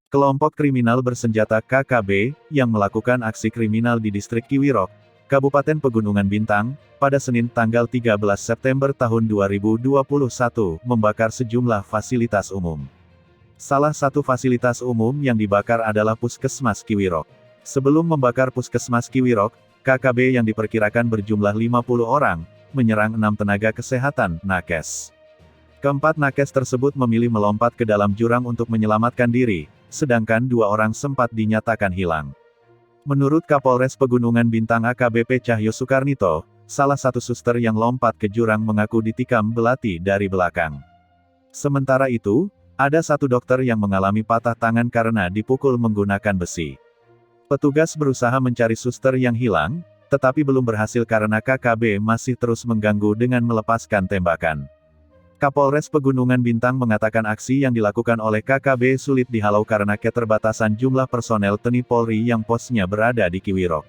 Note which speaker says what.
Speaker 1: Kelompok kriminal bersenjata KKB, yang melakukan aksi kriminal di distrik Kiwirok, Kabupaten Pegunungan Bintang, pada Senin tanggal 13 September tahun 2021, membakar sejumlah fasilitas umum. Salah satu fasilitas umum yang dibakar adalah Puskesmas Kiwirok. Sebelum membakar Puskesmas Kiwirok, KKB yang diperkirakan berjumlah 50 orang, menyerang 6 tenaga kesehatan, nakes. Keempat nakes tersebut memilih melompat ke dalam jurang untuk menyelamatkan diri, sedangkan 2 orang sempat dinyatakan hilang. Menurut Kapolres Pegunungan Bintang AKBP Cahyo Soekarnito, salah satu suster yang lompat ke jurang mengaku ditikam belati dari belakang. Sementara itu, ada 1 dokter yang mengalami patah tangan karena dipukul menggunakan besi. Petugas berusaha mencari suster yang hilang, tetapi belum berhasil karena KKB masih terus mengganggu dengan melepaskan tembakan. Kapolres Pegunungan Bintang mengatakan aksi yang dilakukan oleh KKB sulit dihalau karena keterbatasan jumlah personel TNI Polri yang posnya berada di Kiwirok.